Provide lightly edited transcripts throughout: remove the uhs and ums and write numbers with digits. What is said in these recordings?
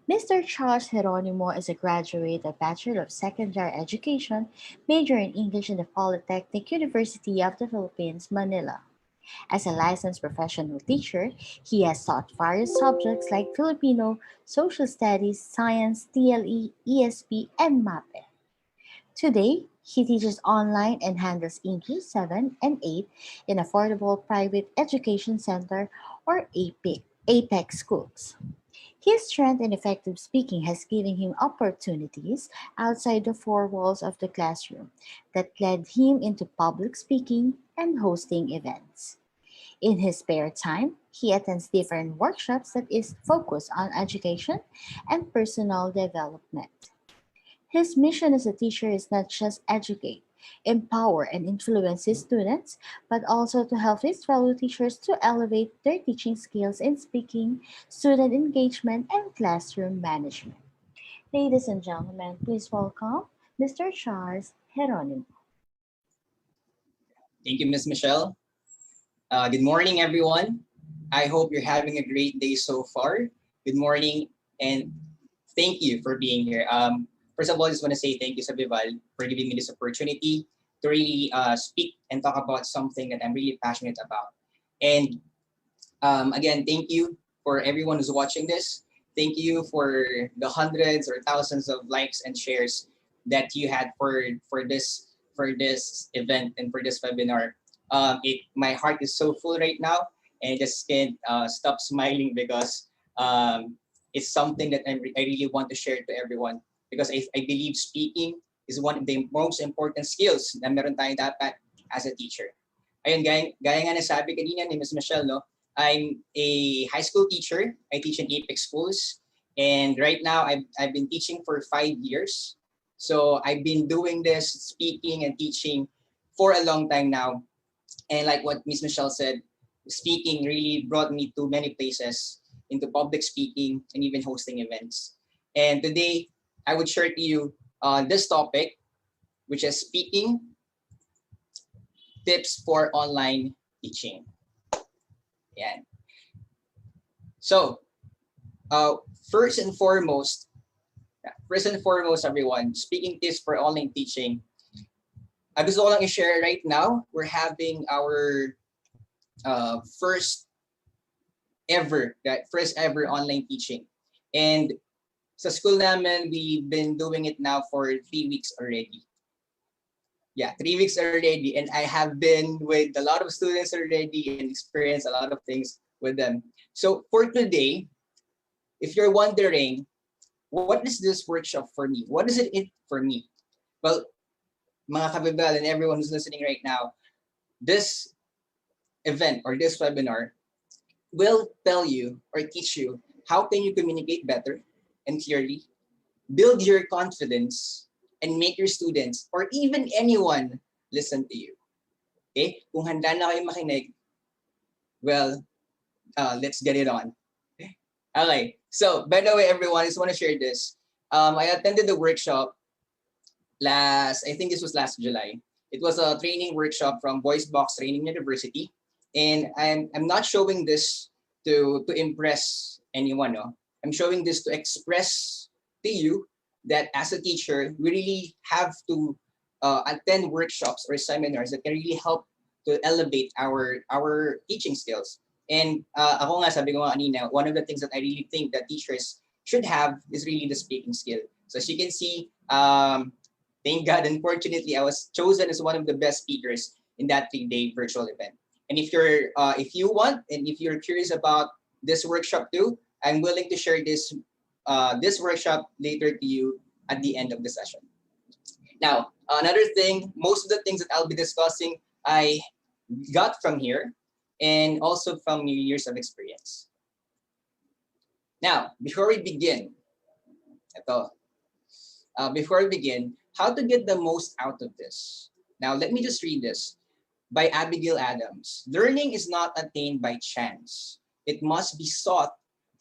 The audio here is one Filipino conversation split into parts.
Mr. Charles Geronimo is a graduate of Bachelor of Secondary Education, major in English in the Polytechnic University of the Philippines, Manila. As a licensed professional teacher, he has taught various subjects like Filipino, Social Studies, Science, TLE, ESP, and MAPE. Today, he teaches online and handles English 7 and 8 in Affordable Private Education Center or APEC schools. His strength in effective speaking has given him opportunities outside the four walls of the classroom that led him into public speaking and hosting events. In his spare time, he attends different workshops that is focused on education and personal development. His mission as a teacher is not just educate, empower, and influence his students, but also to help his fellow teachers to elevate their teaching skills in speaking, student engagement, and classroom management. Ladies and gentlemen, please welcome Mr. Charles Geronimo. Thank you, Miss Michelle. Good morning, everyone. I hope you're having a great day so far. Good morning, and thank you for being here. First of all, I just want to say thank you, sa VIBAL, for giving me this opportunity to really speak and talk about something that I'm really passionate about. And again, thank you for everyone who's watching this. Thank you for the hundreds or thousands of likes and shares that you had for this event and for this webinar. My heart is so full right now, and I just can't stop smiling because it's something that I really want to share to everyone because I believe speaking is one of the most important skills na meron tayo dapat as a teacher. Ayun, gaya nga nasabi kanina ni Ms. Michelle, no? I'm a high school teacher. I teach in APEC schools. And right now, I've been teaching for 5 years. So I've been doing this, speaking and teaching for a long time now. And like what Ms. Michelle said, speaking really brought me to many places into public speaking and even hosting events. And today, I would share to you this topic, which is speaking tips for online teaching. Yeah. So, first and foremost, everyone, speaking tips for online teaching. Gusto ko lang i-share right now, we're having our first ever online teaching. And sa school namin, we've been doing it now for 3 weeks already. Yeah, 3 weeks already. And I have been with a lot of students already and experienced a lot of things with them. So for today, if you're wondering, what is this workshop for me? What is it for me? Well, mga kabibal and everyone who's listening right now, this event or this webinar will tell you or teach you how can you communicate better and clearly, build your confidence, and make your students or even anyone listen to you. Okay? Kung handa na kayo makinig, well, let's get it on. Okay. So, by the way, everyone, I just want to share this. I attended the workshop I think this was last July. It was a training workshop from Voice Box Training University. And I'm not showing this to impress anyone. No? I'm showing this to express to you that as a teacher, we really have to attend workshops or seminars that can really help to elevate our teaching skills. And ako nga, sabi ko nga kanina, one of the things that I really think that teachers should have is really the speaking skill. So as you can see, thank God, unfortunately, I was chosen as one of the best speakers in that 3-day virtual event. And if you want, and if you're curious about this workshop too, I'm willing to share this workshop later to you at the end of the session. Now, another thing, most of the things that I'll be discussing, I got from here and also from years of experience. Now, before we begin, how to get the most out of this? Now, let me just read this by Abigail Adams. Learning is not attained by chance. It must be sought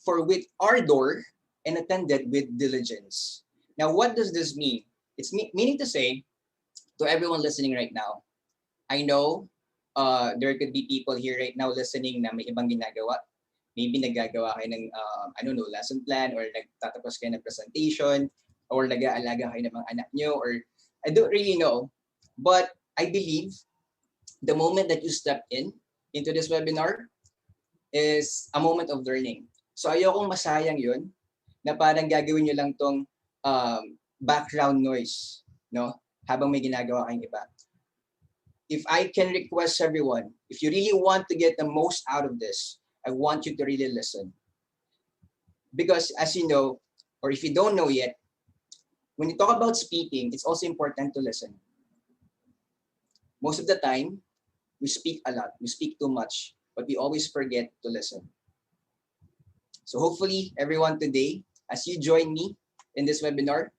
for with ardor and attended with diligence. Now, what does this mean? It's meaning to say, to everyone listening right now, I know there could be people here right now listening na may ibang ginagawa. maybe nagagawa kayo ng, I don't know, lesson plan, or nagtatapos kayo ng presentation, or nag-aalaga kayo ng mga anak nyo, or I don't really know. But I believe the moment that you step into this webinar is a moment of learning. So ayokong masayang yun, na parang gagawin nyo lang tong background noise, no? Habang may ginagawa kayong iba. If I can request everyone, if you really want to get the most out of this, I want you to really listen. Because as you know, or if you don't know yet, when you talk about speaking, it's also important to listen. Most of the time, we speak a lot, we speak too much, but we always forget to listen. So hopefully everyone today, as you join me in this webinar,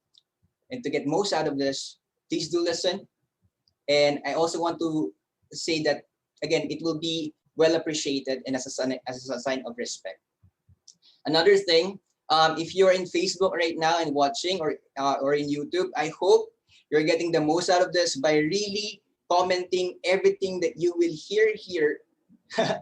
and to get most out of this, please do listen. And I also want to say that, again, it will be well appreciated and as a sign of respect. Another thing, if you're in Facebook right now and watching, or in YouTube, I hope you're getting the most out of this by really commenting everything that you will hear here,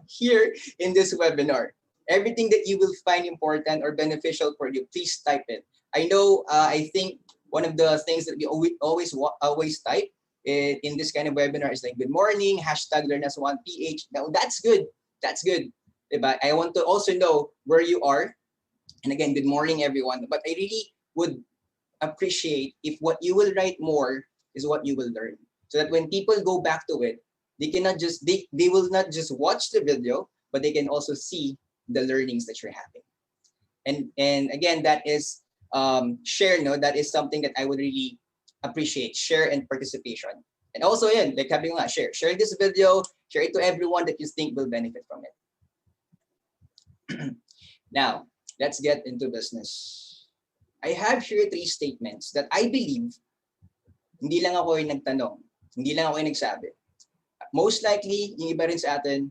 here in this webinar. Everything that you will find important or beneficial for you, please type it. I know, I think one of the things that we always type in this kind of webinar is like, good morning, #learnas1ph. Now that's good. That's good. But I want to also know where you are. And again, good morning, everyone. But I really would appreciate if what you will write more is what you will learn. So that when people go back to it, they cannot just, they will not just watch the video, but they can also see the learnings that you're having. And again, that is share, no, that is something that I would really appreciate, share and participation. And also, yeah, like having a share this video, share it to everyone that you think will benefit from it. Now, let's get into business. I have here 3 statements that I believe, hindi lang ako yung nagtanong, hindi lang ako yung nagsabi. Most likely, yung iba rin sa atin,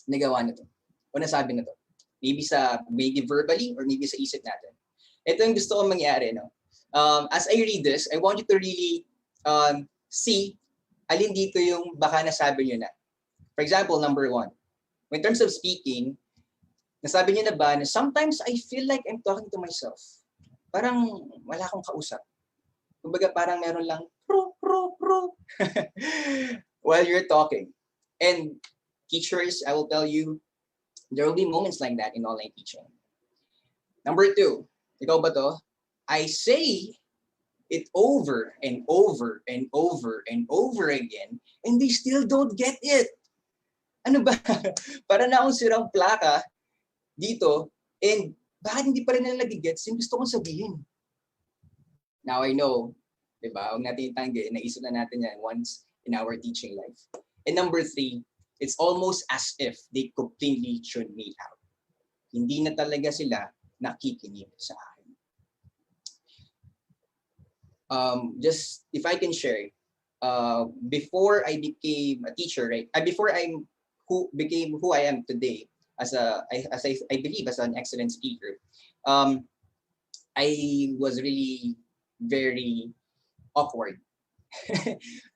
nagawa na to, o nasabi na to. Maybe verbally, or maybe sa isip natin. Ito yung gusto kong mangyari, no? As I read this, I want you to really see alin dito yung baka nasabi nyo na. For example, number 1, in terms of speaking, nasabi nyo na ba na sometimes I feel like I'm talking to myself. Parang wala akong kausap. Kumbaga parang meron lang pro while you're talking. And teachers, I will tell you, there will be moments like that in online teaching. Number 2, ikaw ba to? I say it over and over and over and over again, and they still don't get it. Ano ba? Para na akong sirang plaka dito, and bakit hindi pa rin nila nagigets yung gusto kong sabihin? Now I know, di ba? Huwag natin itanggi, naisip na natin yan once in our teaching life. And number 3, it's almost as if they completely tuned me out. Hindi na talaga sila nakikinig sa akin. Just if I can share, before I became a teacher, right? Before became who I am today, I believe as an excellent speaker, I was really very awkward.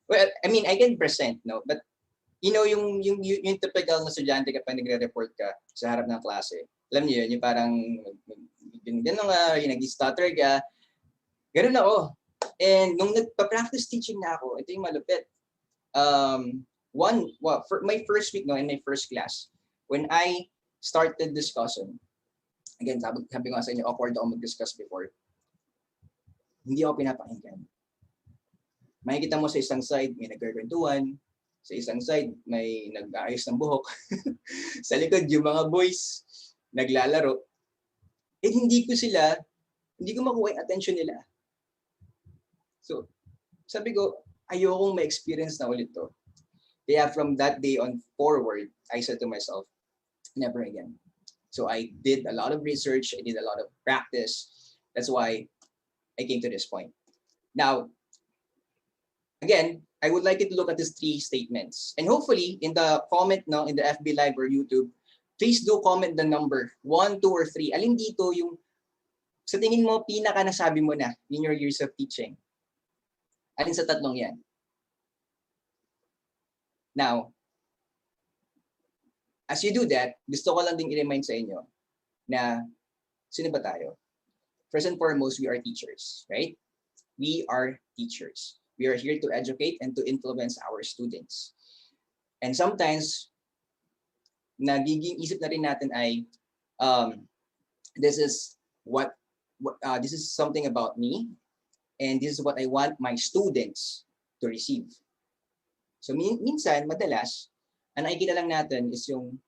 Well, I mean, I can present, no, but you know, yung typical na estudyante kapag nagre-report ka sa harap ng klase, alam niyo yun, yung parang yung nag-stutter ka, ganoon ako. And nung nagpa-practice teaching na ako, ito yung malupit. For my first week, no, in my first class, when I started discussing, again, sabi ko nga sa inyo, awkward ako mag-discuss before, hindi ako pinapakinggan. Makikita mo sa isang side, may nagkakwentuhan, sa isang side, may nag-aayos ng buhok, sa likod, yung mga boys, naglalaro, hindi ko makuha yung attention nila. So, sabi ko, ayokong ma-experience na ulit to. Kaya from that day on forward, I said to myself, never again. So I did a lot of research, I did a lot of practice. That's why I came to this point. Now, again, I would like you to look at these 3 statements. And hopefully, in the comment, no, in the FB Live or YouTube, please do comment the number, 1, 2, or 3. Alin dito yung sa tingin mo, pinaka nasabi mo na in your years of teaching? Alin sa tatlong yan? Now, as you do that, gusto ko lang ding i-remind sa inyo na sino ba tayo? First and foremost, we are teachers, right? We are teachers. We are here to educate and to influence our students. And sometimes, nagiging isip na rin natin ay, this is this is something about me, and this is what I want my students to receive. So minsan, madalas, ang nakikita lang natin is yung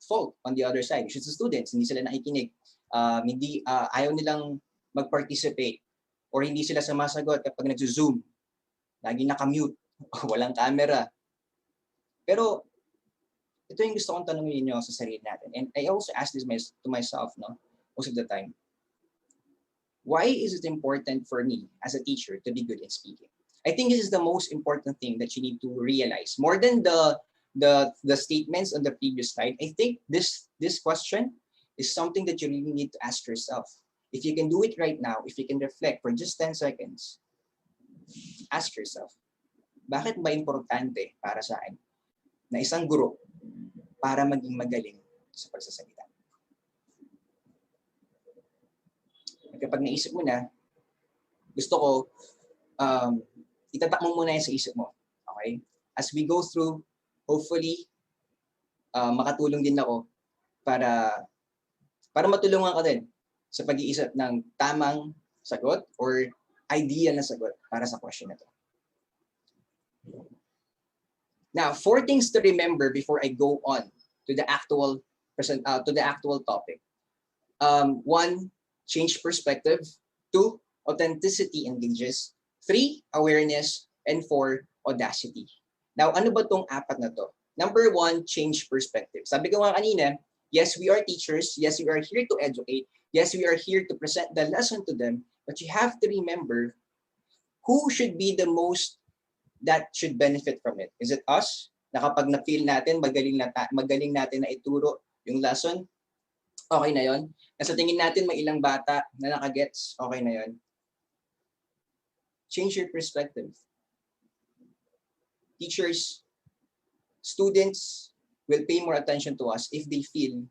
fault on the other side, which is the students. Hindi sila nakikinig. Ayaw nilang mag-participate or hindi sila sumasagot kapag nag-zoom. Lagi naka-mute, walang camera. Pero ito yung gusto kong tanongin niyo sa sarili natin. And I also ask this to myself, no, most of the time. Why is it important for me as a teacher to be good in speaking? I think this is the most important thing that you need to realize. More than the statements on the previous slide, I think this question is something that you really need to ask yourself. If you can do it right now, if you can reflect for just 10 seconds, ask yourself, bakit ba importante para sa akin na isang guro para maging magaling sa pagsasalita? Kapag naisip mo na, gusto ko, itatak mo muna yan sa isip mo. Okay? As we go through, hopefully, makatulong din ako para matulungan ka din sa pag-iisip ng tamang sagot or ideal na sagot para sa question na to. Now, 4 things to remember before I go on to the actual topic. 1, change perspective. 2, authenticity engages. 3, awareness. And 4, audacity. Now, ano ba tong 4 na to? Number 1, change perspective. Sabi ko nga kanina, yes, we are teachers. Yes, we are here to educate. Yes, we are here to present the lesson to them. But you have to remember who should be the most that should benefit from it. Is it us? Na kapag na-feel natin, magaling natin na ituro yung lesson, okay na yon. Nasa tingin natin may ilang bata na nakagets, okay na yon. Change your perspective. Teachers, students will pay more attention to us if they feel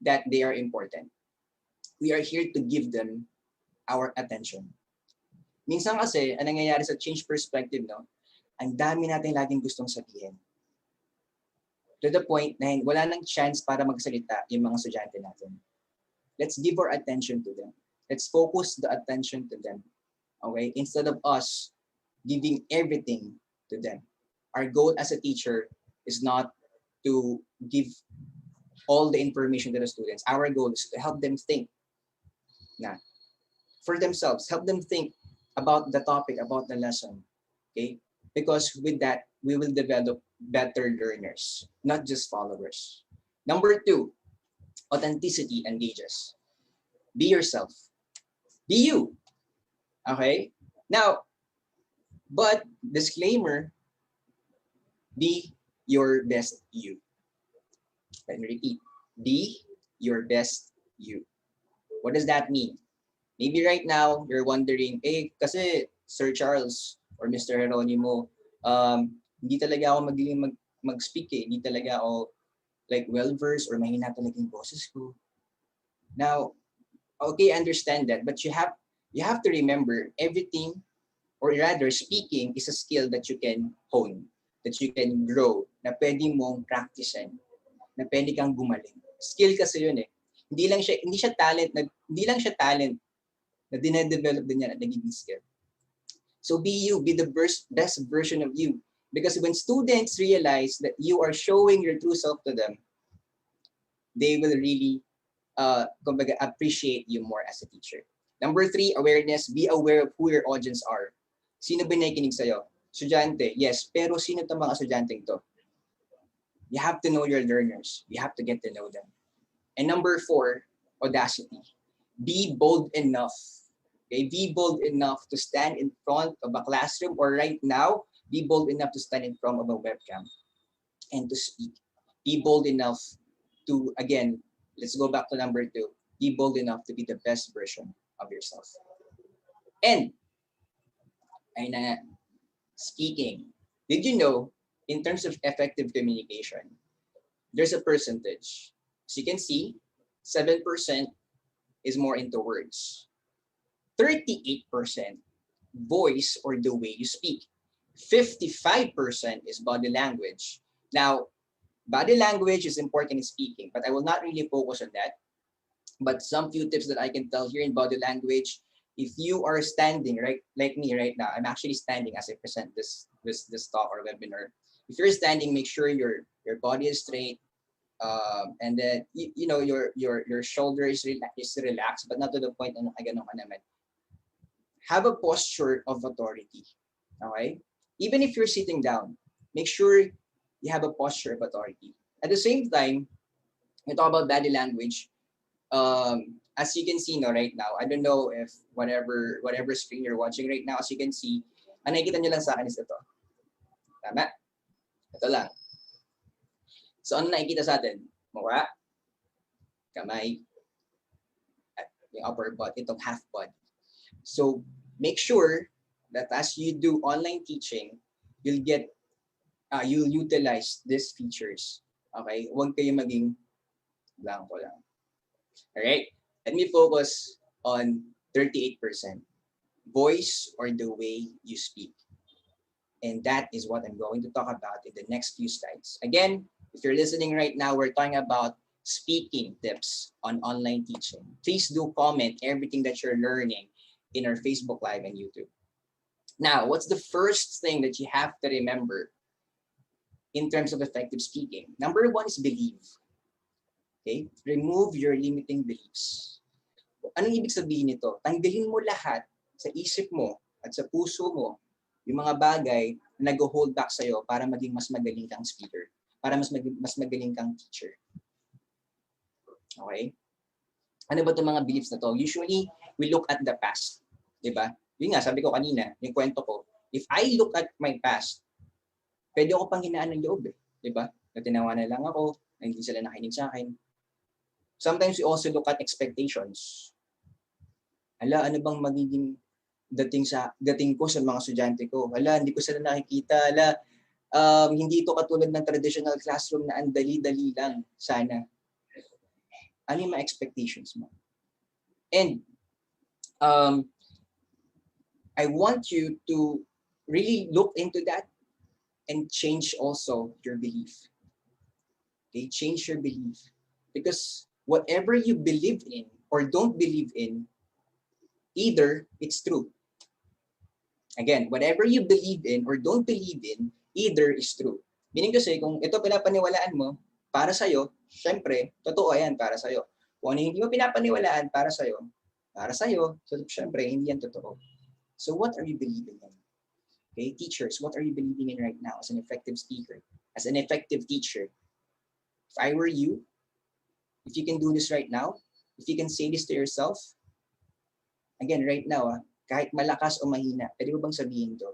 that they are important. We are here to give them our attention. Minsan kasi, ang nangyayari sa change perspective, no, ang dami natin laging gustong sabihin. To the point na wala nang chance para magsalita yung mga estudyante natin. Let's give our attention to them. Let's focus the attention to them. Okay? Instead of us giving everything to them. Our goal as a teacher is not to give all the information to the students. Our goal is to help them think for themselves. Help them think about the topic, about the lesson. Okay? Because with that, we will develop better learners, not just followers. Number 2, authenticity engages. Be yourself. Be you. Okay? Now, but disclaimer, be your best you. Let me repeat. Be your best you. What does that mean? Maybe right now, you're wondering, kasi Sir Charles or Mr. Geronimo, hindi talaga ako magaling mag-speak eh. Hindi talaga ako like well-versed or mahina talaga yung boses ko. Now, okay, I understand that, but you have to remember everything, or rather speaking is a skill that you can hone, that you can grow, na pwede mong practicein, na pwede kang gumaling. Skill kasi yun eh. Hindi lang siya talent na dine-develop din yan at nagiging skill. So be you, be the best version of you. Because when students realize that you are showing your true self to them, they will really appreciate you more as a teacher. Number 3, awareness. Be aware of who your audience are. Sino ba nakikinig sa'yo? Estudyante, yes. Pero sino itong mga estudyante ito? You have to know your learners. You have to get to know them. And number 4, audacity. Be bold enough. Okay? Be bold enough to stand in front of a classroom, or right now, be bold enough to stand in front of a webcam and to speak. Be bold enough to, again, let's go back to number 2. Be bold enough to be the best version of yourself. And, speaking. Did you know, in terms of effective communication, there's a percentage. As you can see, 7% is more into words. 38% voice or the way you speak. 55% is body language. Now, body language is important in speaking, but I will not really focus on that. But some few tips that I can tell here in body language, if you are standing, right, like me right now, I'm actually standing as I present this talk or webinar. If you're standing, make sure your body is straight, and then you know your shoulder is relaxed, but not to the point na ganun ka naman. Have a posture of authority. Okay? Even if you're sitting down, make sure you have a posture of authority. At the same time, we talk about body language. As you can see no, right now, I don't know if whatever screen you're watching right now, as you can see, ang nakikita nyo lang sa akin is ito. Tama? Ito lang. So ano nakikita sa atin? Mukha, kamay, at yung upper body, itong half body. So make sure that as you do online teaching, you'll utilize these features. Okay? Huwag kayo maging blanco lang. Alright? Let me focus on 38%. Voice or the way you speak. And that is what I'm going to talk about in the next few slides. Again, if you're listening right now, we're talking about speaking tips on online teaching. Please do comment everything that you're learning in our Facebook Live and YouTube. Now, what's the first thing that you have to remember in terms of effective speaking? Number one is believe. Okay? Remove your limiting beliefs. Anong ibig sabihin nito? Tanggalin mo lahat sa isip mo at sa puso mo yung mga bagay na nag-hold back sa'yo para maging mas magaling kang speaker, para mas magaling kang teacher. Okay? Ano ba itong mga beliefs na to? Usually, we look at the past. Diba? Yun nga, sabi ko kanina, yung kwento ko, if I look at my past, pwede ako pang hinaan ng loob. Diba? Na tinawanan lang ako, na hindi sila nakinig sa akin. Sometimes we also look at expectations. Hala, ano bang magiging dating ko sa mga estudyante ko? Hala, hindi ko sila nakikita. Hala, hindi ito katulad ng traditional classroom na ang dali-dali lang sana. Ano yung mga expectations mo? And I want you to really look into that and change also your belief. Okay, change your belief. Because whatever you believe in or don't believe in, either it's true. Again, whatever you believe in or don't believe in, either is true. Meaning kasi, kung ito pinapaniwalaan mo, para sa'yo, syempre, totoo yan para sa'yo. Kung ano hindi mo pinapaniwalaan para sa'yo, so syempre, hindi yan totoo. So what are you believing in? Okay, teachers, what are you believing in right now as an effective speaker, as an effective teacher? If I were you, if you can do this right now, if you can say this to yourself, again, right now, kahit malakas o mahina, pwede mo bang sabihin to?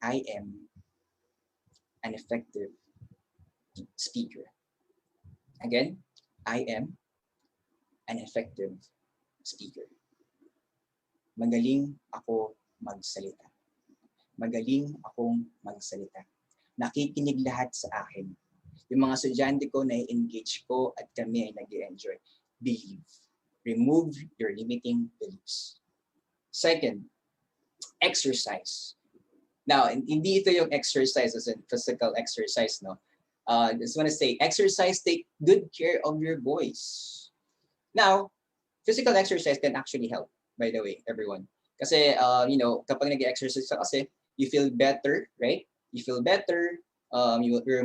I am an effective speaker. Again, I am an effective speaker. Magaling ako magsalita. Magaling akong magsalita. Nakikinig lahat sa akin. Yung mga estudyante ko, na-engage ko at kami ay nag-enjoy. Believe. Remove your limiting beliefs. Second, exercise. Now, hindi ito yung exercise as in physical exercise, no? I just want to say, exercise, take good care of your voice. Now, physical exercise can actually help, by the way, everyone. Kasi, kapag nag-exercise ka kasi, you feel better, right? You feel better, you're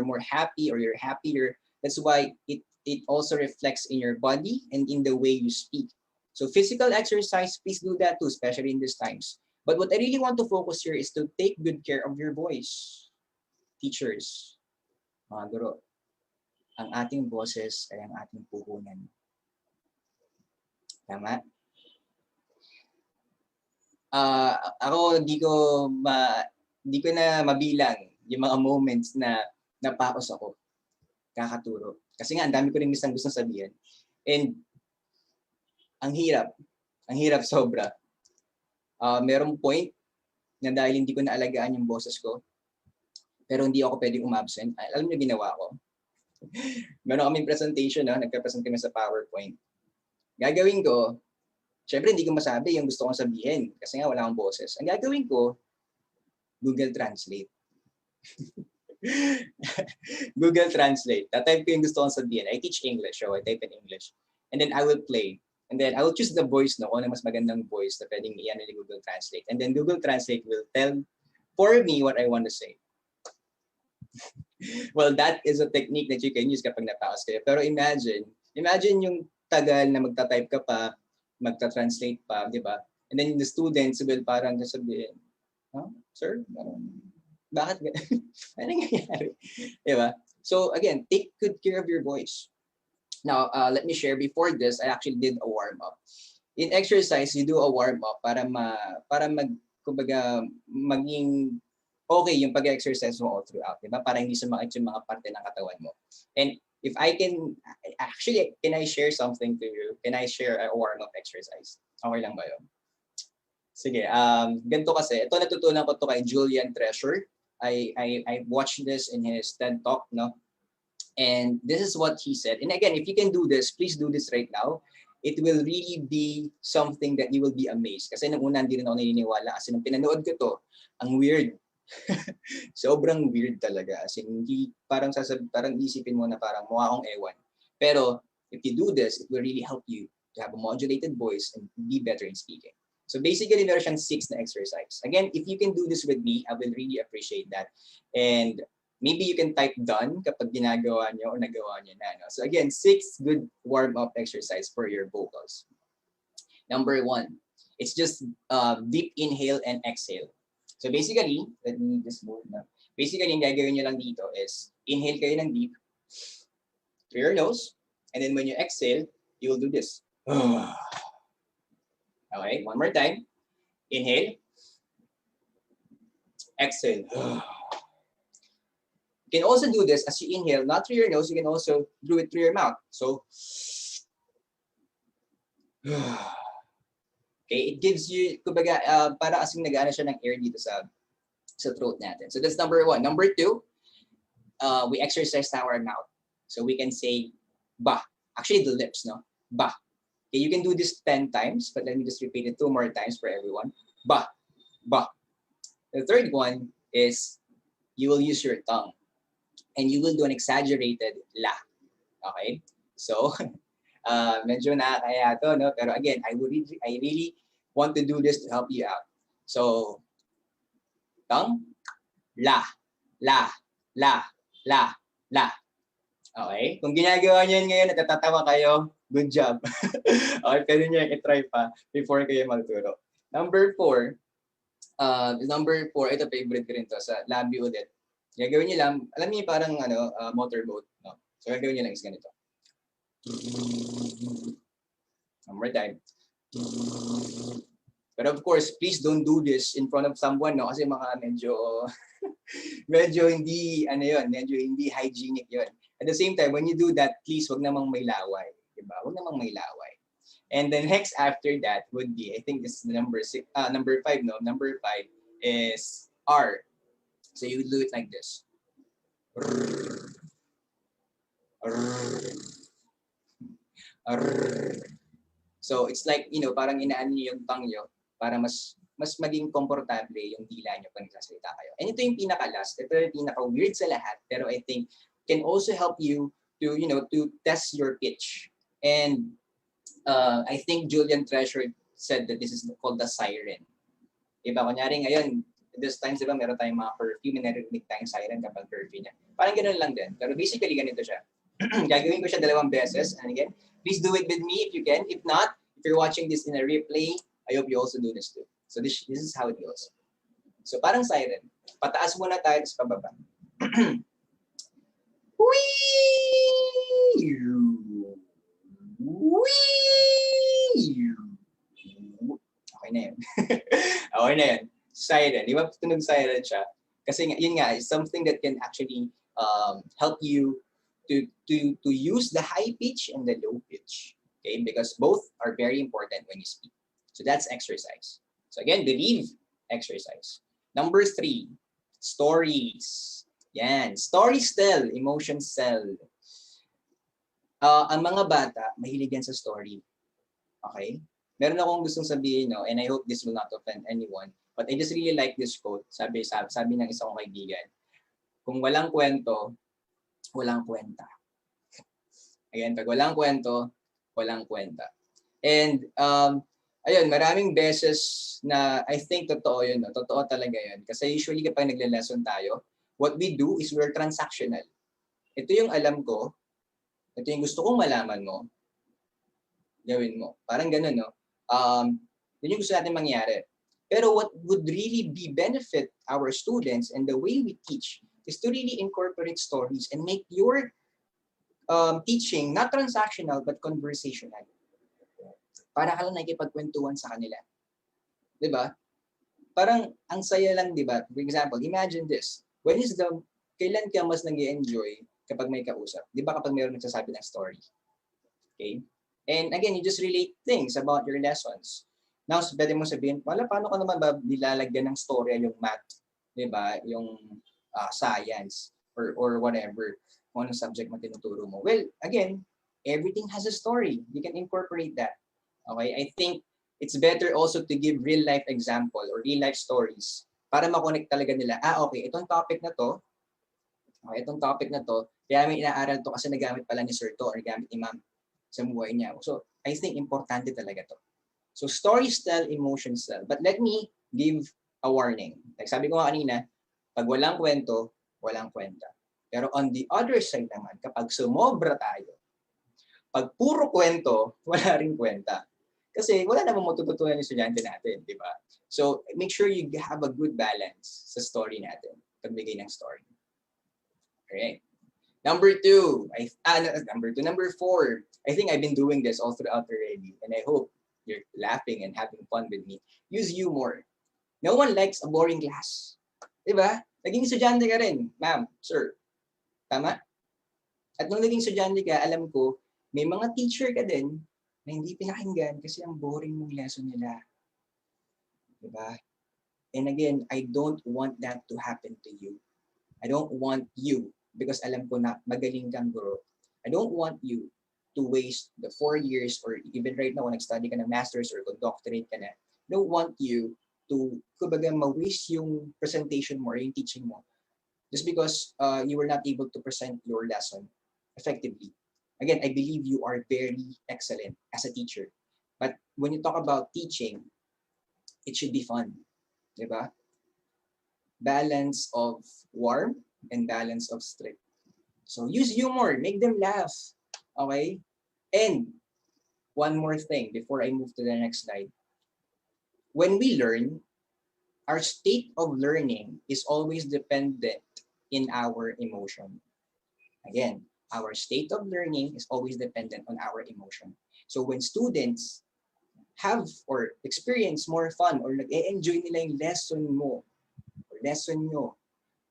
more happy or you're happier. That's why it also reflects in your body and in the way you speak. So physical exercise, please do that too, especially in these times. But what I really want to focus here is to take good care of your voice. Teachers, mga guro, ang ating boses ay ang ating puhunan. Tama? Ako, di ko na mabilang yung mga moments na napaos ako kakaturo. Kasi nga, ang dami ko rin isang gusto sabihin. And ang hirap sobra. Merong point na dahil hindi ko naalagaan yung boses ko, pero hindi ako pwedeng umabsent. Alam niyo ginawa ko? Meron kaming presentation, no? Nagka-present kami sa PowerPoint. Gagawin ko, syempre hindi ko masabi yung gusto kong sabihin kasi nga wala akong boses. Ang gagawin ko, Google Translate. Google Translate. Tatype ko yung gusto kong sabihin. I teach English, so I type in English. And then I will play. And then I will choose the voice, no? Kung ano mas magandang voice na pwedeng iyan ni Google Translate. And then Google Translate will tell for me what I want to say. Well, that is a technique that you can use kapag napaos kayo. Pero imagine yung tagal na magta-type ka pa, magta-translate pa, di ba? And then the students will parang sasabihin, huh? Sir? Bakit? Ano nangyayari? Di ba? So again, take good care of your voice. Now, let me share. Before this, I actually did a warm-up. In exercise, you do a warm-up para kumbaga, maging okay yung pag-exercise mo all throughout, di ba? Para hindi sumakit yung mga parte ng katawan mo. And if I can, actually, can I share something to you? Can I share a warm-up exercise? Okay lang ba yun? Sige, ganito kasi. Ito natutunan ko to kay Julian Treasure. I watched this in his TED Talk, no? And this is what he said. And again, if you can do this, please do this right now. It will really be something that you will be amazed. Kasi nung una, hindi rin ako naniniwala. Kasi nung pinanood ko to, ang weird. Sobrang weird talaga. As in, hindi, parang isipin mo na parang mukha akong ewan. Pero, if you do this, it will really help you to have a modulated voice and be better in speaking. So basically, meron siyang 6 na exercise. Again, if you can do this with me, I will really appreciate that. And maybe you can type done kapag ginagawa niyo or nagawa niyo na. No? So again, 6 good warm-up exercise for your vocals. Number 1, it's just deep inhale and exhale. So basically, let me just move na. Basically, yung gagawin nyo lang dito is inhale kayo ng deep through your nose. And then when you exhale, you will do this. Okay, one more time. Inhale. Exhale. You can also do this as you inhale, not through your nose. You can also do it through your mouth. So, okay, it gives you, kumbaga, para asing nag-ano siya ng air dito sa throat natin. So that's number 1. Number 2, we exercise our mouth. So we can say, ba. Actually, the lips, no? Ba. Okay, you can do this 10 times, but let me just repeat it 2 more times for everyone. Ba. Ba. The third one is, you will use your tongue. And you will do an exaggerated la. Okay? So, medyo nakakaya to, no? Pero again, I really want to do this to help you out. So, tongue, la, la, la, la, la. Okay? Kung ginagawa niyo ngayon, natatawa kayo, good job. Okay, pwede niyo i-try pa before kayo magturo. Number 4, ito favorite ko rin to sa labi ulit. Gagawin niyo lang, alam niyo parang motorboat, no? So gagawin niyo lang is ganito. One more time. But of course, please don't do this in front of someone, no? Kasi medyo hindi hygienic 'yon. At the same time, when you do that, please wag namang may laway, di ba? Wag namang may laway. And then next after that would be, I think this is number 5, no? Number 5 is R. So you do it like this. So it's like, parang inaan niyo yung tongue niyo para mas maging komportable yung dila niyo pag nagsasalita kayo. And ito yung pinaka-last. Ito yung pinaka-weird sa lahat, pero I think can also help you to, to test your pitch. And I think Julian Treasure said that this is called the siren. Diba? Kunyari ngayon, this times, diba, meron tayong mga curfew, may narinig tayong siren kapag curfew niya. Parang ganoon lang din. Pero basically, ganito siya. Gagawin ko siya 2 beses. And again, please do it with me if you can. If not, if you're watching this in a replay, I hope you also do this too. So this is how it goes. So parang siren. Pataas muna tayo, tapos pababa. Okay na yun. Okay na yun. Siren. Di ba tunog siren siya? Kasi yun nga, is something that can actually help you to use the high pitch and the low pitch. Okay? Because both are very important when you speak. So that's exercise. So again, believe exercise. Number 3, stories. Yan. Stories tell, emotions sell. Ang mga bata, mahilig yan sa story. Okay? Meron akong gustong sabihin, no, and I hope this will not offend anyone, but I just really like this quote. Sabi ng isang kaibigan, kung walang kwento, walang kwenta. Again, pag walang kwento, walang kwenta. And ayun, maraming beses na I think totoo yun. No? Totoo talaga yun. Kasi usually kapag nagle-lesson tayo, what we do is we're transactional. Ito yung alam ko, ito yung gusto kong malaman mo, gawin mo. Parang ganun, no? Yun yung gusto natin mangyari. Pero what would really be benefit our students and the way we teach is to really incorporate stories and make your teaching not transactional but conversational. Para ka lang nakikipagkwentuhan sa kanila. 'Di ba? Parang ang saya lang, 'di ba? For example, imagine this. Kailan ka mas nag-enjoy kapag may kausap? 'Di ba kapag mayroong nagsasabi ng story? Okay? And again, you just relate things about your lessons. Now, pwede mo sabihin, paano ka naman ba nilalagyan ng story yung math, 'di ba? Yung science or whatever, kung anong subject mo tinuturo mo. Well, again, everything has a story. You can incorporate that. Okay? I think it's better also to give real life example or real life stories para ma-connect talaga nila. Okay, itong topic na to, kaya may inaaral to kasi nagamit pala ni Sir to or nagamit ni Ma'am sa buhay niya. So, I think importante talaga to. So, stories tell, emotions tell. But let me give a warning. Like sabi ko nga kanina, pag walang kwento, walang kwenta. Pero on the other side naman, kapag sumobra tayo, pag puro kwento, wala rin kwenta. Kasi wala namang matututunan yung estudyante natin, di ba? So, make sure you have a good balance sa story natin. Pagbigay ng story. Alright. Number 4. I think I've been doing this all throughout already, and I hope you're laughing and having fun with me. Use humor. No one likes a boring class. Diba? Naging estudyante ka rin, ma'am, sir. Tama? At nung naging estudyante ka, alam ko, may mga teacher ka din na hindi pinakinggan kasi ang boring mong lesson nila. Diba? And again, I don't want that to happen to you. I don't want you, because alam ko na magaling kang guro, I don't want you to waste the 4 years or even right now, kung nag-study ka ng master's or kung doctorate ka na, I don't want you to, kumbaga, ma-waste yung presentation mo or yung teaching mo just because you were not able to present your lesson effectively. Again, I believe you are very excellent as a teacher. But when you talk about teaching, it should be fun. Diba? Balance of warm and balance of strict. So use humor, make them laugh. Okay? And one more thing before I move to the next slide. When we learn, our state of learning is always dependent in our emotion. Again, our state of learning is always dependent on our emotion. So when students have or experience more fun or nag-e-enjoy nila yung lesson mo or lesson nyo,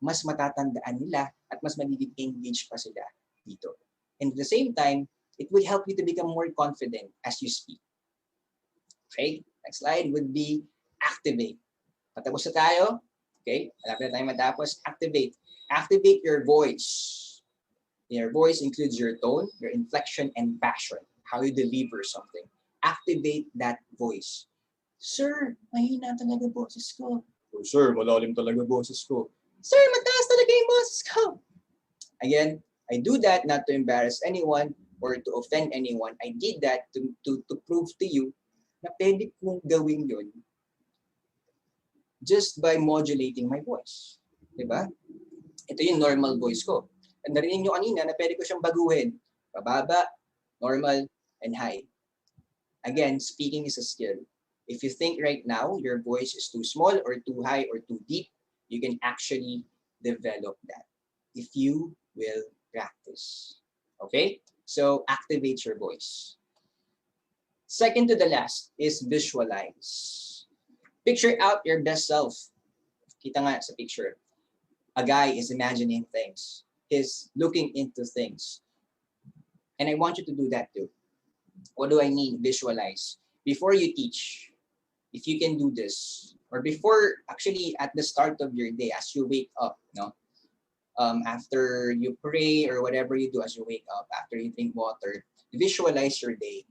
mas matatandaan nila at mas magiging engaged pa sila dito. And at the same time, it will help you to become more confident as you speak. Okay? Next slide would be activate. Patapos na tayo. Okay? Malapit na tayo matapos. Activate. Activate your voice. Your voice includes your tone, your inflection, and passion. How you deliver something. Activate that voice. Sir, mahina talaga boses ko. Oh, sir, malalim talaga boses ko. Sir, mataas talaga yung boses ko. Again, I do that not to embarrass anyone or to offend anyone. I did that to prove to you na pwede kong gawin yun just by modulating my voice. Diba? Ito yung normal voice ko. And narinig nyo kanina na pwede ko siyang baguhin. Pababa, normal, and high. Again, speaking is a skill. If you think right now your voice is too small or too high or too deep, you can actually develop that if you will practice. Okay? So activate your voice. Second to the last is visualize. Picture out your best self. Kita nga sa picture. A guy is imagining things. He's looking into things. And I want you to do that too. What do I mean? Visualize. Before you teach, if you can do this, or before, actually at the start of your day, as you wake up, no, after you pray or whatever you do as you wake up, after you drink water, visualize your day.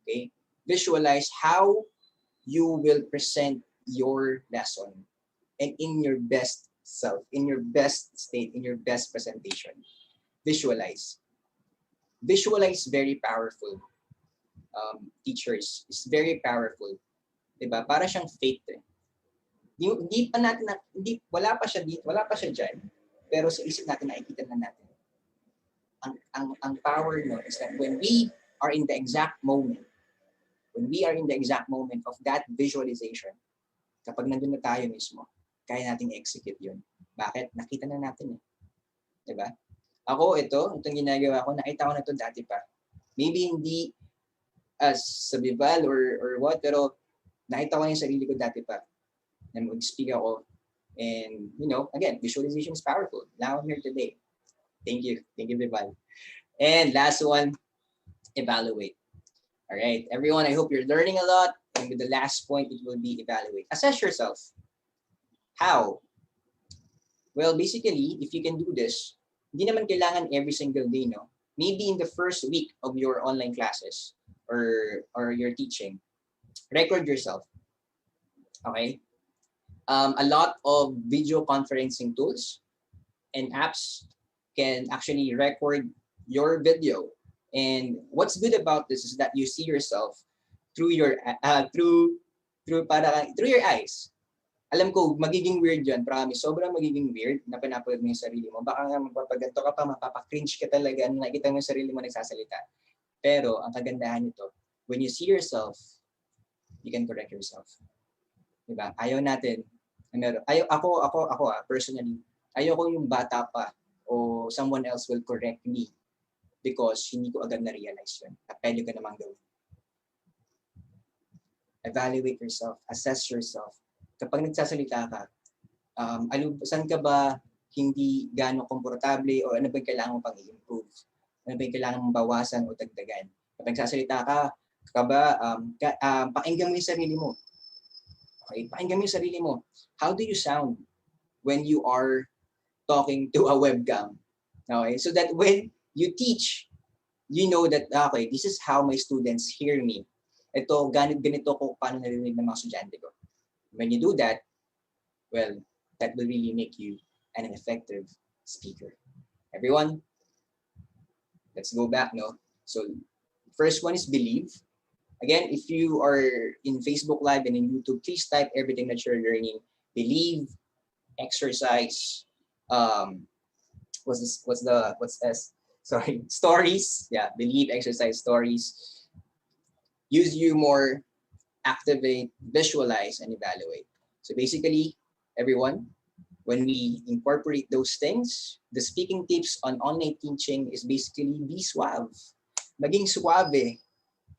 Okay? Visualize how you will present your lesson and in your best self, in your best state, in your best presentation. Visualize. Visualize very powerful. Teachers is very powerful. Diba? Para siyang faith. Eh. Hindi pa natin, wala pa siya dito, wala pa siya dyan. Pero sa isip natin, nakikita na natin. Ang power no is that when we are in the exact moment, of that visualization, kapag nandun na tayo mismo, kaya nating execute yun. Bakit? Nakita na natin eh. Diba? Ako, itong ginagawa ko, nakita ko na ito dati pa. Maybe hindi as sa VIBAL or what, pero nakita ko na yung sarili ko dati pa. Na mag-speak ako. And, you know, again, visualization is powerful. Now I'm here today. Thank you. Thank you, VIBAL. And last one, evaluate. All right, everyone, I hope you're learning a lot. And with the last point, it will be evaluate. Assess yourself. How? Well, basically, if you can do this, hindi naman kailangan every single day, no? Maybe in the first week of your online classes or your teaching, record yourself. Okay? A lot of video conferencing tools and apps can actually record your video. And what's good about this is that you see yourself through your through your eyes. Alam ko, magiging weird yun, promise. Sobrang magiging weird na pinapanood mo yung sarili mo. Baka nga magpapaganto ka pa, mapapakringe ka talaga na nakita mo yung sarili mo nagsasalita. Pero ang kagandahan nito, when you see yourself, you can correct yourself. Diba? Ayaw natin, ako personally, ayoko yung bata pa o someone else will correct me because hindi ko agad na-realize yun. At pwede ko namang gawin. Evaluate yourself, assess yourself. Kapag nagsasalita ka, saan ka ba hindi gano'ng komportable o ano ba kailangan mo pang i-improve? Ano ba kailangan mong bawasan o dagdagan? Kapag nagsasalita ka pakinggan mo yung sarili mo. Okay? Pakinggan mo yung sarili mo. How do you sound when you are talking to a webcam? Okay? So that when you teach, you know that, okay, this is how my students hear me. Ito, ganito ko paano narinig ng mga estudyante ko. When you do that, well, that will really make you an effective speaker. Everyone, let's go back, no? So, first one is believe. Again, if you are in Facebook Live and in YouTube, please type everything that you're learning. Believe, exercise, stories. Yeah, believe, exercise, stories. Use humor, activate, visualize, and evaluate. So basically, everyone, when we incorporate those things, the speaking tips on online teaching is basically be suave. Maging suave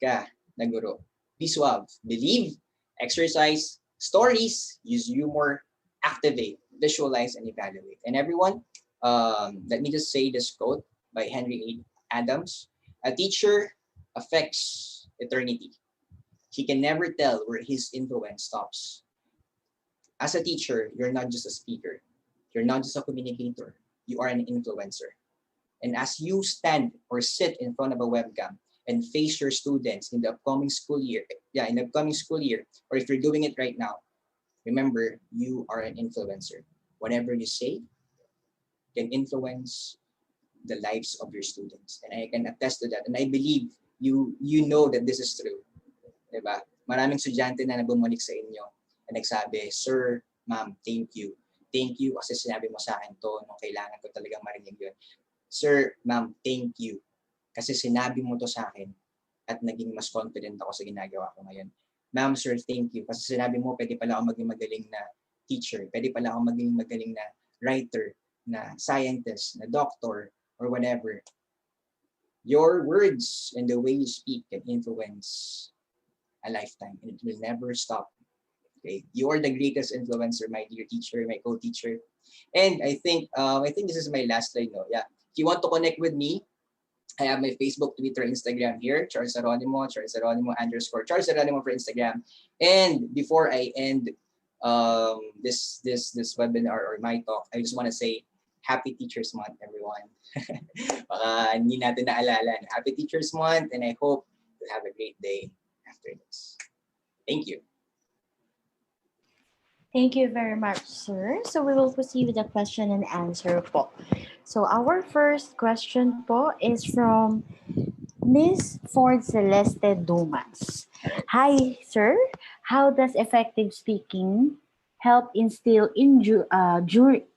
ka na guro. Be suave. Believe, exercise, stories, use humor, activate, visualize, and evaluate. And everyone, let me just say this quote by Henry Adams. A teacher affects eternity. He can never tell where his influence stops. As a teacher, you're not just a speaker. You're not just a communicator. You are an influencer. And as you stand or sit in front of a webcam and face your students in the upcoming school year, or if you're doing it right now, remember, you are an influencer. Whatever you say can influence the lives of your students. And I can attest to that. And I believe you know that this is true. Diba? Maraming estudyante na bumalik sa inyo na nagsabi, Sir, Ma'am, thank you. Thank you kasi sinabi mo sa akin to nung kailangan ko talagang marinig yun. Sir, Ma'am, thank you kasi sinabi mo to sa akin at naging mas confident ako sa ginagawa ko ngayon. Ma'am, Sir, thank you kasi sinabi mo pwede pala ako maging magaling na teacher, pwede pala ako maging magaling na writer, na scientist, na doctor, or whatever. Your words and the way you speak can influence a lifetime, and it will never stop. Okay, you are the greatest influencer, my dear teacher, my co-teacher. And I think this is my last slide. No, yeah. If you want to connect with me, I have my Facebook, Twitter, Instagram here, Charles Geronimo _ Charles Geronimo for Instagram. And before I end this webinar or my talk, I just want to say Happy Teachers Month, everyone. Baka hindi natin naalala. Happy Teachers Month, and I hope you have a great day after this. Thank you. Thank you very much, sir. So we will proceed with the question and answer po. So our first question po is from Miss Ford Celeste Dumas. Hi, sir. How does effective speaking help instill enduring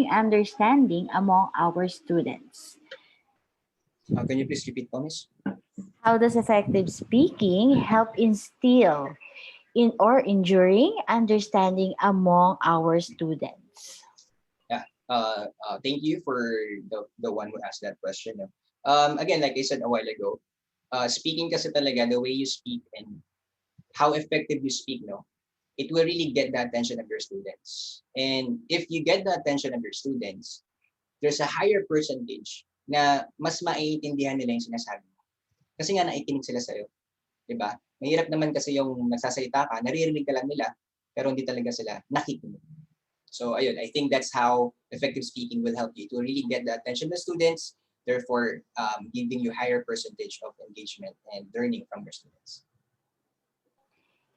understanding among our students? Can you please repeat po, Miss? How does effective speaking help instill enduring understanding among our students? Yeah. Thank you for the one who asked that question. Again, like I said a while ago, speaking kasi talaga, the way you speak and how effective you speak, no, it will really get the attention of your students. And if you get the attention of your students, there's a higher percentage na mas maiintindihan nila yung sinasabi mo. Kasi nga naikinig sila sa'yo. Diba? Mahirap naman kasi yung nagsasalita ka, naririnig ka lang nila, pero hindi talaga sila nakikinig. So ayun, I think that's how effective speaking will help you to really get the attention of the students, therefore giving you higher percentage of engagement and learning from your students.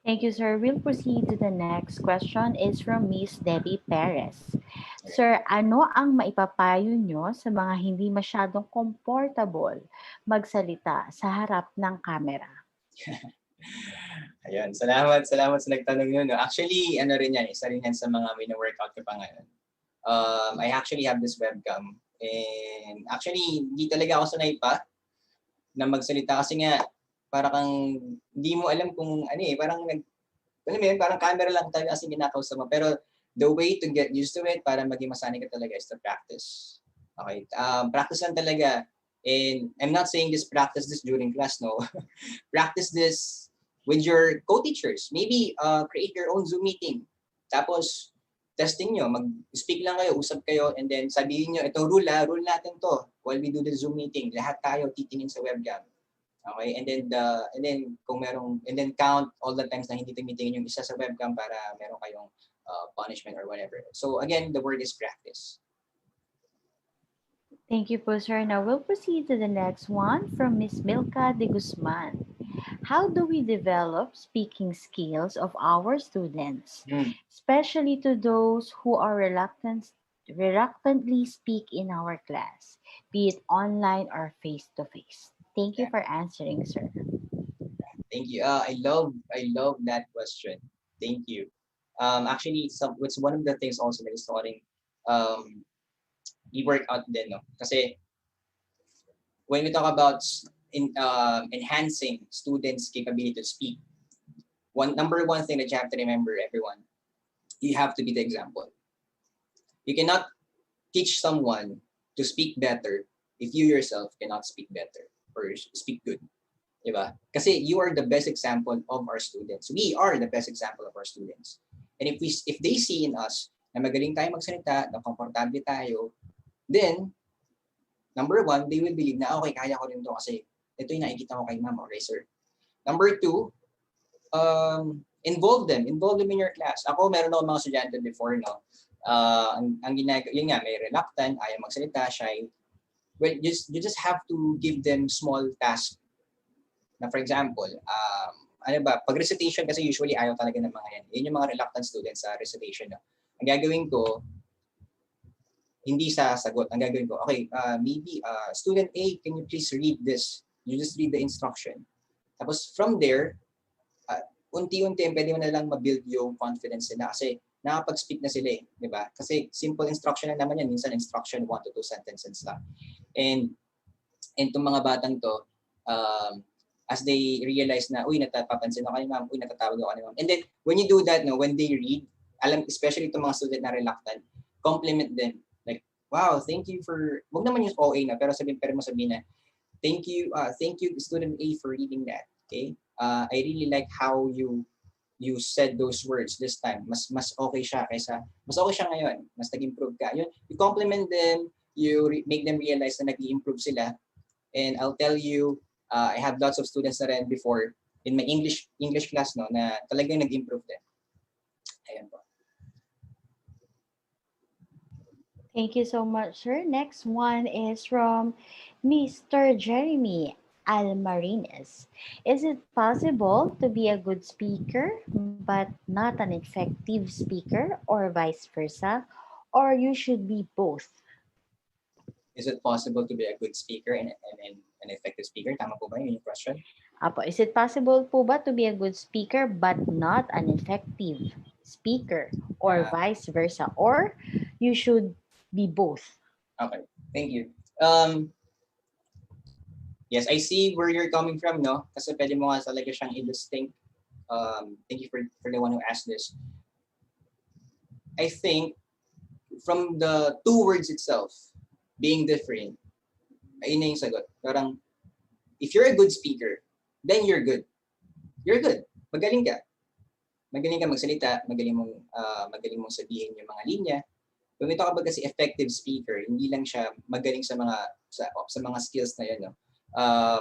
Thank you, sir. We'll proceed to the next question. It's from Miss Debbie Perez. Sir, ano ang maipapayo nyo sa mga hindi masyadong comfortable magsalita sa harap ng camera? Ayun, salamat sa nagtanong yun. No? Actually, ano rin yan, isa rin yan sa mga wina-workout ko pa ngayon. I actually have this webcam and actually, hindi talaga ako sanay pa na magsalita kasi nga, para kang hindi mo alam kung ano parang alam mo yun, parang camera lang talaga kasi ginakausap mo. Pero the way to get used to it para maging masanay ka talaga is to practice. Okay? Practice lang talaga. And I'm not saying practice this during class, no. Practice this with your co-teachers. Maybe create your own Zoom meeting. Tapos, testing nyo, mag-speak lang kayo, usap kayo, and then sabihin nyo, ito rule natin to. While we do the Zoom meeting, lahat tayo titingin sa webcam. Okay, and then kung merong, and then count all the times na hindi tumitingin yung isa sa webcam para meron kayong punishment or whatever. So again, the word is practice. Thank you po, sir. Now we'll proceed to the next one from Miss Milka de Guzman. How do we develop speaking skills of our students, especially to those who are reluctantly speak in our class, be it online or face-to-face? Thank you for answering, sir. Thank you. I love that question. Thank you. Actually, it's one of the things also that is starting e-workout din, no? Kasi when we talk about enhancing students' capability to speak, number one thing that you have to remember, everyone, you have to be the example. You cannot teach someone to speak better if you yourself cannot speak better or speak good. Diba? Kasi you are the best example of our students. We are the best example of our students. And if they see in us na magaling tayo magsalita, na komportable tayo, then, number one, they will believe na, okay, kaya ko rin to kasi ito yung nakikita ko kay ma'am or kay sir. Number two, involve them in your class. Ako, meron ako mga estudyante before, no? Ang ginagawa, yun nga, may reluctant, ayaw magsalita, shy. Well, you just have to give them small tasks. Na for example, pag recitation kasi usually ayaw talaga ng mga yan. Yun yung mga reluctant students sa recitation. No? Ang gagawin ko, hindi sa sagot. Ang gagawin ko, okay, maybe student A, can you please read this? You just read the instruction. Tapos from there, unti-unti, pwede mo na lang ma-build yung confidence nila kasi nakapag-speak na sila di ba? Kasi simple instruction na naman yan. Minsan instruction 1 to 2 sentences lang. And itong mga batang to, as they realize na, uy, natapapansin ako ni ma'am, uy, natatawag ako ni ma'am. And then, when you do that, no, when they read, especially itong mga student na reluctant, compliment them. Like, wow, thank you for, wag naman yung OA na, pero mo sabihin na, thank you, student A for reading that. Okay? I really like how you said those words this time. Mas okay siya mas okay siya ngayon. Mas nag-improve ka. Yun, you compliment them, you make them realize na nag-improve sila. And I'll tell you, I have lots of students na rin before in my English class, no, na talagang nag-improve din. Ayan po. Thank you so much, sir. Next one is from Mr. Jeremy Almarines. Is it possible to be a good speaker but not an effective speaker or vice versa? Or you should be both? Is it possible to be a good speaker and an effective speaker? Tama po ba yun yung question? Apo, is it possible po ba to be a good speaker but not an effective speaker or Ah, vice versa? Or you should be both? okay. Thank you. Um, yes, I see where you're coming from, no? Kasi pwede mo nga talaga siyang i-distinct. Thank you for the one who asked this. I think from the two words itself, being different, ayun na yung sagot. Parang, if you're a good speaker, then you're good. You're good. Magaling ka. Magaling ka magsalita, magaling mong sabihin yung mga linya. When we talk about kasi effective speaker, hindi lang siya magaling sa mga skills na yun, no?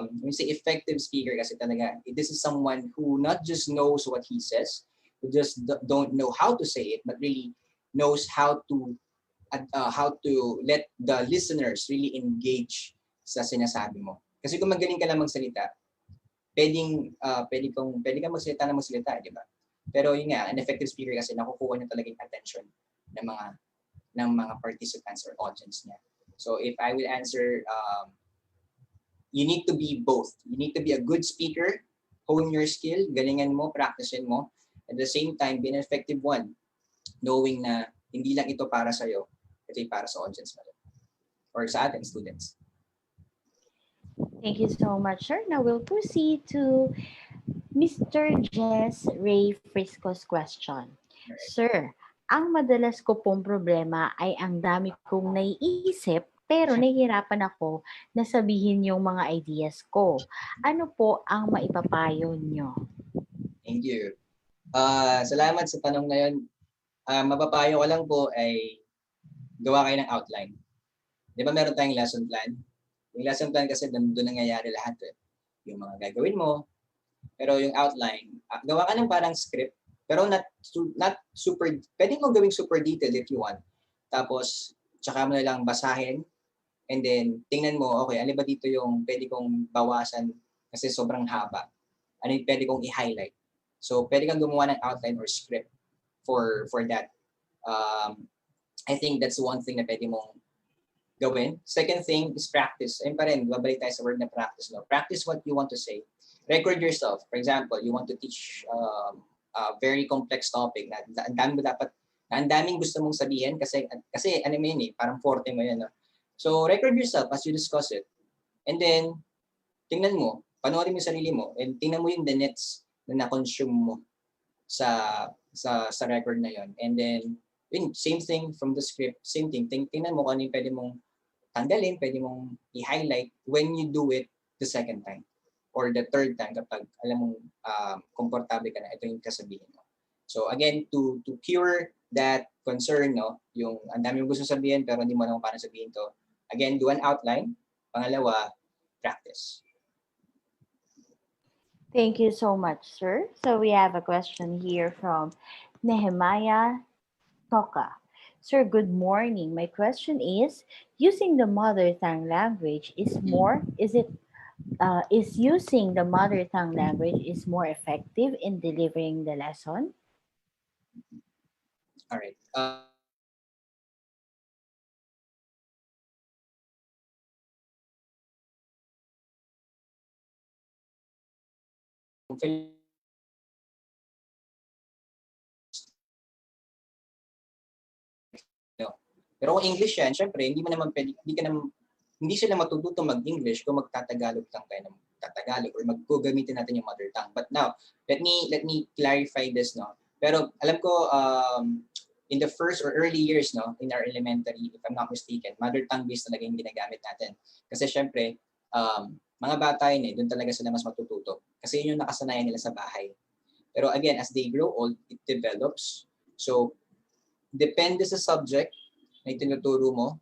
When we say effective speaker kasi talaga, this is someone who not just knows what he says, who just don't know how to say it, but really knows how to let the listeners really engage sa sinasabi mo. Kasi kung magaling ka lang magsalita, pwede kang magsalita, di ba? Pero yun nga, an effective speaker kasi nakukuha niya talaga yung attention ng mga participants or audience niya. So if I will answer, you need to be both. You need to be a good speaker, hone your skill, galingan mo, practicein mo. At the same time, be an effective one, knowing na hindi lang ito para sa'yo, ito ay para sa audience mo or sa ating students. Thank you so much, sir. Now we'll proceed to Mr. Jess Ray Frisco's question. Sir, ang madalas ko pong problema ay ang dami kong naiisip pero nahihirapan ako na sabihin yung mga ideas ko. Ano po ang maipapayo nyo? Thank you. Salamat sa tanong na yun. Mapapayo ko lang po ay gawa kayo ng outline. Di ba meron tayong lesson plan? Yung lesson plan kasi doon nangyayari lahat. Yung mga gagawin mo. Pero yung outline, gawa ka ng parang script. Pero not super, pwede mong gawing super detailed if you want. Tapos, tsaka mo na lang basahin. And then, tingnan mo, okay, ano ba dito yung pwede kong bawasan kasi sobrang haba. Ano yung pwede kong i-highlight. So, pwede kang gumawa ng outline or script for that. I think that's one thing na pwede mong gawin. Second thing is practice. Ayun pa rin, babalik tayo sa word na practice. No? Practice what you want to say. Record yourself. For example, you want to teach a very complex topic na ang daming gusto mong sabihin kasi ano mo yun parang forte mo yun. No? So, record yourself as you discuss it. And then, tingnan mo, panoorin mo yung sarili mo, and tingnan mo yung the nets na na-consume mo sa record na yon. And then, same thing from the script, same thing. Tingnan mo kung ano yung pwede mong tanggalin, pwede mong i-highlight when you do it the second time or the third time kapag alam mong komportable ka na, ito yung kasabihin mo. So again, to cure that concern, no, yung ang dami mong gusto sabihin pero hindi mo alam kung paano sabihin to, again, do an outline. Pangalawa, practice. Thank you so much, sir. So we have a question here from Nehemiah Toka. Sir, good morning. My question is, using the mother tongue language is using the mother tongue language is more effective in delivering the lesson? All right. Pero kung English yan, syempre, hindi sila matututo mag-English kung magtatagalog lang tayo ng Tagalog or gagamitin natin yung mother tongue. But now, let me clarify this, no. Pero alam ko in the first or early years, no, in our elementary, if I'm not mistaken, mother tongue based talaga yung ginagamit natin. Kasi syempre, mga bata yun doon talaga sila mas matututo. Kasi yun yung nakasanayan nila sa bahay. Pero again, as they grow old, it develops. So, depende sa subject na itinuturo mo.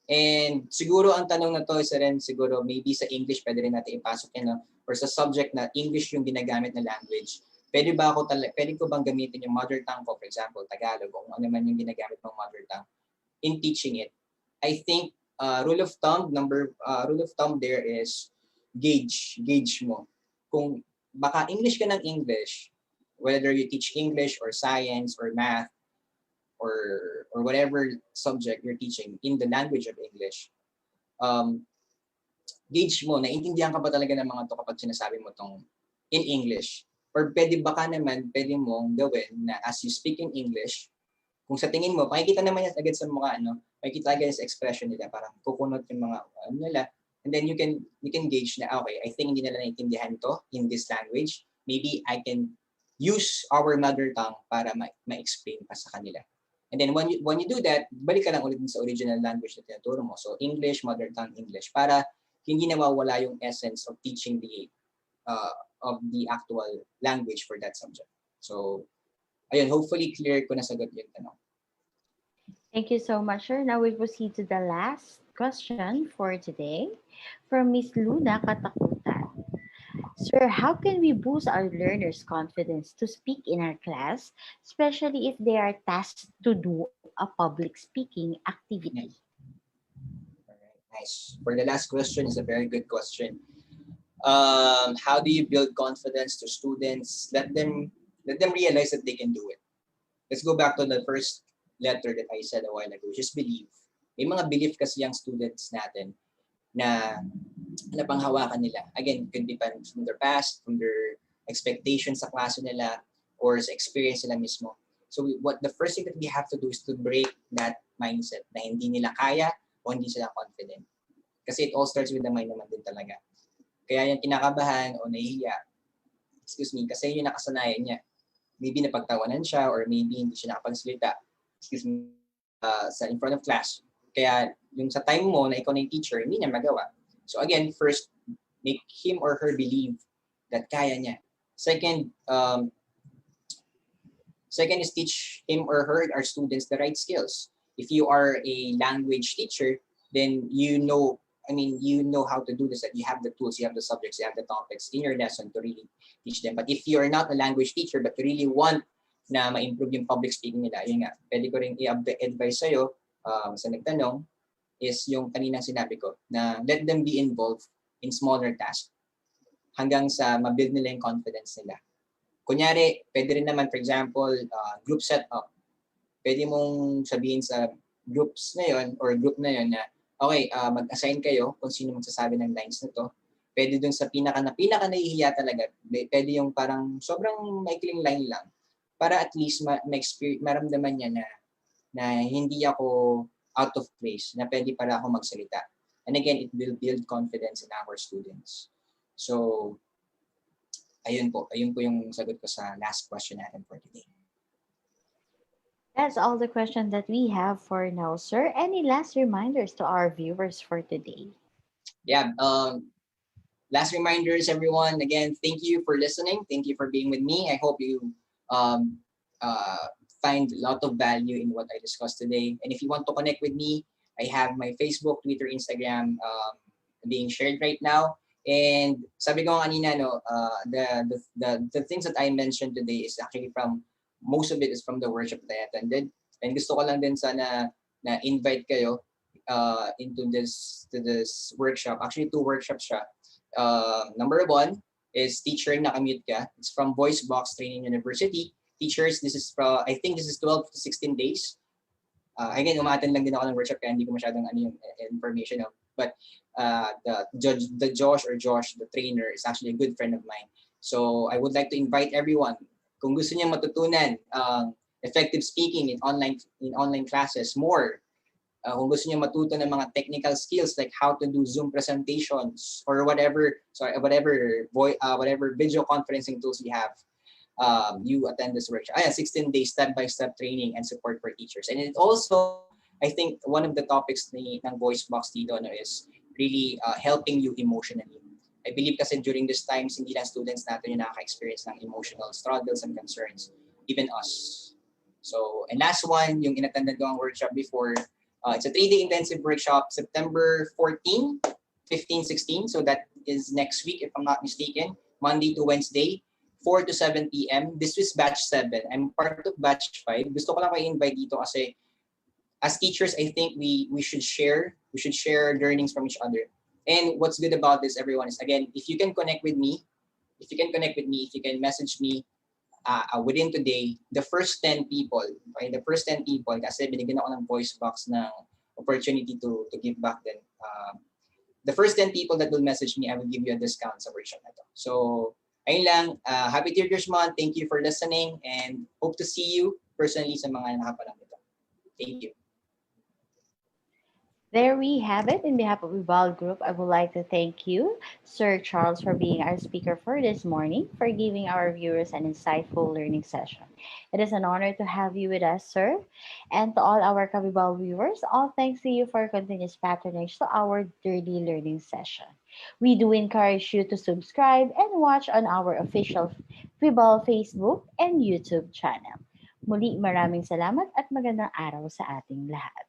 And siguro ang tanong na to isa rin siguro maybe sa English pwede rin natin ipasok yan, no? Or sa subject na English yung ginagamit na language. Pwede ko bang gamitin yung mother tongue ko, for example, Tagalog, o ano man yung ginagamit ng mother tongue in teaching it? I think rule of thumb there is gauge mo. Kung baka English ka ng English, whether you teach English or science or math or whatever subject you're teaching in the language of English, um, gauge mo, naiintindihan ka ba talaga ng mga to kapag sinasabi mo tong in English? Or pwede baka naman, pwede mong gawin na as you speak in English, kung sa tingin mo, makikita naman yan agad sa mukha, no? Makikita agad sa expression nila, parang kukunot yung mga nila. And then you can gauge na, okay, I think hindi nila naiintindihan to in this language. Maybe I can use our mother tongue para ma-explain pa sa kanila. And then when you do that, balik ka lang ulit sa original language na tinuturo mo. So English, mother tongue English, para hindi nawawala yung essence of teaching of the actual language for that subject. So ayun, hopefully clear ko nasagot yung tanong. Thank you so much, sir. Now we proceed to the last question for today from Miss Luna Katakutan. Sir, how can we boost our learners' confidence to speak in our class, especially if they are tasked to do a public speaking activity? All right, nice. For the last question is a very good question. How do you build confidence to students? Let them realize that they can do it. Let's go back to the first letter that I said a while ago, just believe. May mga belief kasi yung students natin na napanghawakan nila. Again, could be from their past, from their expectations sa klase nila, or sa experience nila mismo. So what the first thing that we have to do is to break that mindset na hindi nila kaya o hindi sila confident. Kasi it all starts with the mind naman din talaga. Kaya yung kinakabahan o nahihiya, kasi yung nakasanayan niya. Maybe napagtawanan siya or maybe hindi siya nakapagsalita, sa in front of class. Kaya yung sa time mo na ikaw na yung teacher, hindi niya magawa. So again, first, make him or her believe that kaya niya. Second, second is teach him or her, our students, the right skills. If you are a language teacher, then you know how to do this, that you have the tools, you have the subjects, you have the topics in your lesson to really teach them. But if you're not a language teacher, but you really want na ma-improve yung public speaking nila, yun nga, pwede ko rin i-advise sa'yo sa nagtanong is yung kaninang sinabi ko na let them be involved in smaller tasks hanggang sa ma-build nila yung confidence nila. Kunyari, pwede rin naman, for example, group setup. Pwede mong sabihin sa groups na yun or group na yun na okay, mag-assign kayo kung sino magsasabi ng lines na to. Pwede dun sa pinaka nahihiya talaga, pwede yung parang sobrang maikling line lang para at least maramdaman niya na hindi ako out of place, na pwede para ako magsalita. And again, it will build confidence in our students. So, ayun po yung sagot ko sa last question natin for today. That's all the questions that we have for now, sir. Any last reminders to our viewers for today? Yeah, last reminders, everyone. Again, thank you for listening. Thank you for being with me. I hope you find a lot of value in what I discussed today. And if you want to connect with me, I have my Facebook, Twitter, Instagram being shared right now. And sabi ko kanina, the things that I mentioned today is actually most of it is from the workshop that I attended. And gusto ko lang din sana na invite kayo into this workshop. Actually, 2 workshops siya. Number 1 is teacher nakamute ka. It's from Voice Box Training University. Teachers, this is I think this is 12 to 16 days. Again, umaten lang din ako ng workshop kaya hindi ko masyadong yung information. But the Josh, the trainer, is actually a good friend of mine. So I would like to invite everyone, kung gusto niya matutunan effective speaking in online classes more, kung gusto niyo matuto ng mga technical skills like how to do Zoom presentations or whatever video conferencing tools we have, you attend this workshop. 16 days step-by-step training and support for teachers. And it also, I think one of the topics ng Voice Box dito is really helping you emotionally. I believe kasi during these times, hindi lang students natin yung nakaka-experience ng emotional struggles and concerns, even us. So, and last one, yung inattended ko ang workshop before, it's a 3-day intensive workshop, September 14, 15, 16. So that is next week, if I'm not mistaken, Monday to Wednesday, 4 to 7 p.m. This is batch 7. I'm part of batch 5. Gusto ko lang kayo invite dito kasi as teachers, I think we should share learnings from each other. And what's good about this, everyone, is again, if you can connect with me, if you can message me within today, the first 10 people, okay, the first 10 people, kasi binigyan ako ng voice box ng opportunity to give back then. The first 10 people that will message me, I will give you a discount sa workshop na to. So, ayun lang. Happy Teachers Month. Thank you for listening and hope to see you personally sa mga nakapalang nito. Thank you. There we have it. In behalf of VIBAL Group, I would like to thank you, Sir Charles, for being our speaker for this morning, for giving our viewers an insightful learning session. It is an honor to have you with us, sir. And to all our VIBAL viewers, all thanks to you for continuous patronage to our daily learning session. We do encourage you to subscribe and watch on our official VIBAL Facebook and YouTube channel. Muli, maraming salamat at magandang araw sa ating lahat.